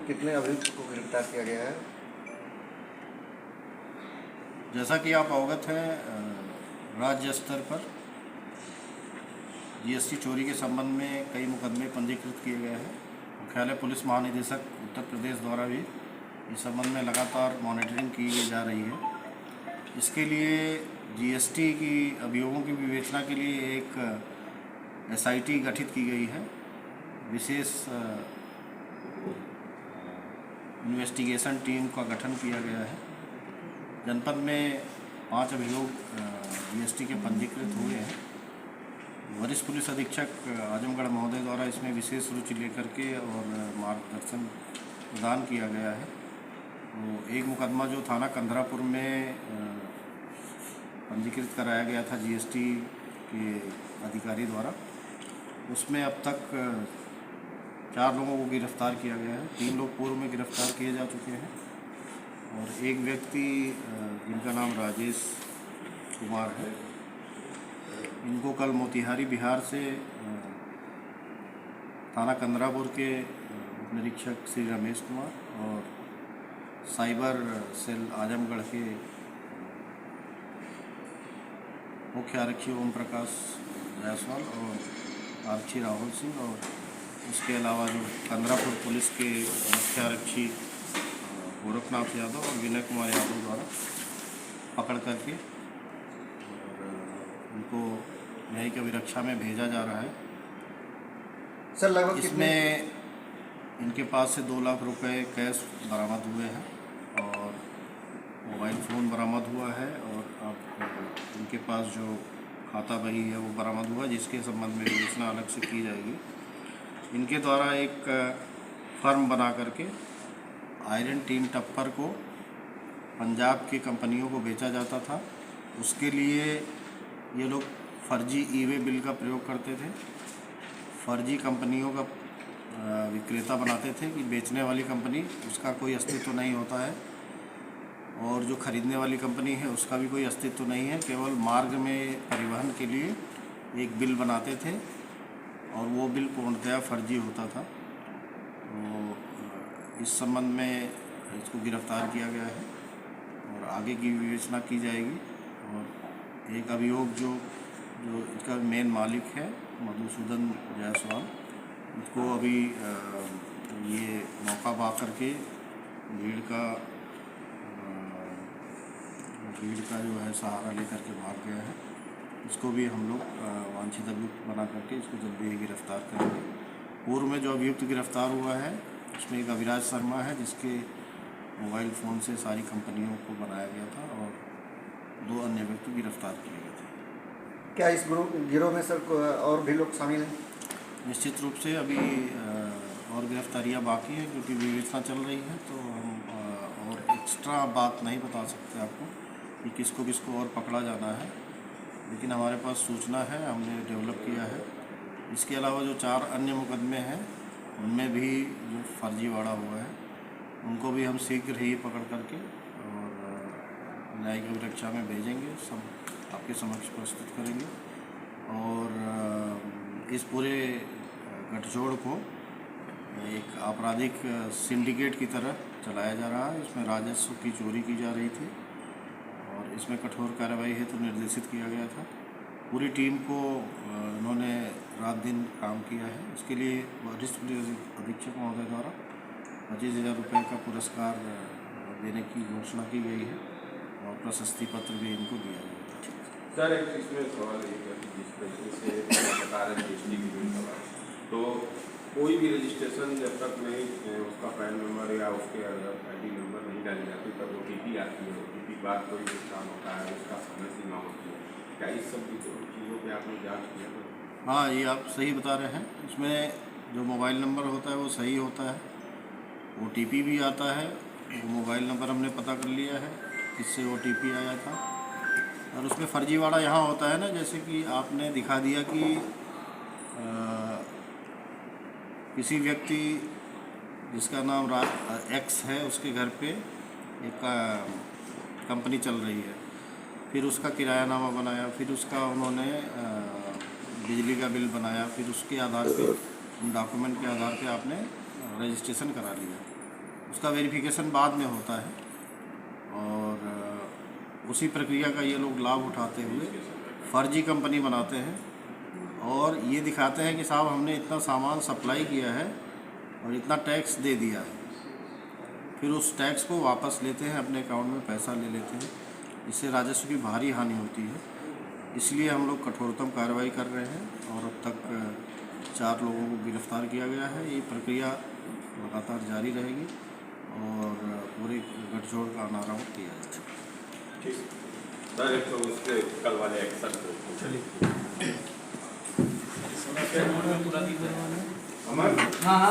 कितने अभियुक्त को गिरफ्तार किया गया है? जैसा कि आप अवगत हैं, राज्य स्तर पर जीएसटी चोरी के संबंध में कई मुकदमे पंजीकृत किए गए हैं। मुख्यालय पुलिस महानिदेशक उत्तर प्रदेश द्वारा भी इस संबंध में लगातार मॉनिटरिंग की जा रही है। इसके लिए जीएसटी की अभियोगों की विवेचना के लिए एक एसआईटी गठित की गई है। विशेष इन्वेस्टिगेशन टीम का गठन किया गया है। जनपद में 5 अभियोग जीएसटी के पंजीकृत हुए हैं। वरिष्ठ पुलिस अधीक्षक आजमगढ़ महोदय द्वारा इसमें विशेष रुचि लेकर के और मार्गदर्शन प्रदान किया गया है। तो एक मुकदमा जो थाना कंधरापुर में पंजीकृत कराया गया था जीएसटी के अधिकारी द्वारा, उसमें अब तक 4 लोगों को गिरफ्तार किया गया है। 3 लोग पूर्व में गिरफ्तार किए जा चुके हैं और एक व्यक्ति जिनका नाम राजेश कुमार है, इनको कल मोतिहारी बिहार से थाना कंधरापुर के उप निरीक्षक श्री रमेश कुमार और साइबर सेल आजमगढ़ के मुख्य आरक्षी ओम प्रकाश जायसवाल और आरक्षी राहुल सिंह और उसके अलावा जो कंधरापुर पुलिस के मुख्य आरक्षी गोरखनाथ यादव और विनय कुमार यादव द्वारा पकड़ करके उनको न्यायिक अभिरक्षा में भेजा जा रहा है। सर, लगभग इसमें इनके पास से 2 लाख रुपए कैश बरामद हुए हैं और मोबाइल फ़ोन बरामद हुआ है और अब इनके पास जो खाता बही है वो बरामद हुआ, जिसके संबंध में विवेचना अलग से की जाएगी। इनके द्वारा एक फर्म बना करके आयरन टीन टप्पर को पंजाब की कंपनियों को बेचा जाता था। उसके लिए ये लोग फर्जी ई-वे बिल का प्रयोग करते थे, फर्जी कंपनियों का विक्रेता बनाते थे कि बेचने वाली कंपनी उसका कोई अस्तित्व नहीं होता है और जो खरीदने वाली कंपनी है उसका भी कोई अस्तित्व नहीं है। केवल मार्ग में परिवहन के लिए एक बिल बनाते थे और वो बिल पूर्णतया फर्जी होता था। तो इस संबंध में इसको गिरफ्तार किया गया है और आगे की विवेचना की जाएगी। और एक अभियोग जो इसका मेन मालिक है मधुसूदन जायसवाल, इसको अभी ये मौका पा करके भीड़ का जो है सहारा लेकर के भाग गया है। इसको भी हम लोग वांछित अभियुक्त बना करके इसको जल्दी ही गिरफ्तार करेंगे। पूर्व में जो अभियुक्त गिरफ्तार हुआ है उसमें एक अविराज शर्मा है, जिसके मोबाइल फ़ोन से सारी कंपनियों को बनाया गया था और 2 अन्य व्यक्ति गिरफ्तार किए गए थे। क्या इस गिरोह में सर और भी लोग शामिल हैं? निश्चित रूप से अभी और गिरफ्तारियां बाकी हैं क्योंकि विवेचना चल रही है, तो हम और एक्स्ट्रा बात नहीं बता सकते आपको कि किसको किसको और पकड़ा जाना है, लेकिन हमारे पास सूचना है, हमने डेवलप किया है। इसके अलावा जो 4 अन्य मुकदमे हैं उनमें भी जो फर्जीवाड़ा हुआ है उनको भी हम शीघ्र ही पकड़ करके और न्यायिक अभिरक्षा में भेजेंगे, सब आपके समक्ष प्रस्तुत करेंगे। और इस पूरे गठजोड़ को एक आपराधिक सिंडिकेट की तरह चलाया जा रहा है। इसमें राजस्व की चोरी की जा रही थी और इसमें कठोर कार्रवाई हेतु निर्देशित किया गया था। पूरी टीम को उन्होंने रात दिन काम किया है। इसके लिए वरिष्ठ पुलिस अधीक्षक महोदय द्वारा 25,000 रुपये का पुरस्कार देने की घोषणा की गई है और प्रशस्ति पत्र भी इनको दिया जाएगा। सर, एक इसमें सवाल ये है कि जिस तरीके से बता रहे हैं जीएसटी की बिल सवाल, तो कोई भी रजिस्ट्रेशन जब तक नहीं उसका पैन नंबर या उसके आईडी नंबर नहीं डाली जाती तब OTP आती है। OTP बाद कोई भुगतान होता है, उसका समय सीमा होती है। क्या इस सब चीज़ों पर आपने जाँच किया? हाँ, ये आप सही बता रहे हैं। इसमें जो मोबाइल नंबर होता है वो सही होता है, OTP भी आता है। वो मोबाइल नंबर हमने पता कर लिया है किससे OTP आया था। और उसमें फर्जीवाड़ा यहाँ होता है ना, जैसे कि आपने दिखा दिया कि किसी व्यक्ति जिसका नाम X है उसके घर पे एक कंपनी चल रही है, फिर उसका किरायानामा बनाया, फिर उसका उन्होंने बिजली का बिल बनाया, फिर उसके आधार पे डॉक्यूमेंट के आधार पे आपने रजिस्ट्रेशन करा लिया। उसका वेरिफिकेशन बाद में होता है और उसी प्रक्रिया का ये लोग लाभ उठाते हुए फर्जी कंपनी बनाते हैं और ये दिखाते हैं कि साहब हमने इतना सामान सप्लाई किया है और इतना टैक्स दे दिया है, फिर उस टैक्स को वापस लेते हैं, अपने अकाउंट में पैसा ले लेते हैं। इससे राजस्व की भारी हानि होती है। इसलिए हम लोग कठोरतम कार्रवाई कर रहे हैं और अब तक 4 लोगों को गिरफ्तार किया गया है। ये प्रक्रिया लगातार जारी रहेगी और पूरे गठजोड़ का नारा किया जाएगा। ठीक सर, एक तो उसके कल वाले एक्शन को चलिए अमर हाँ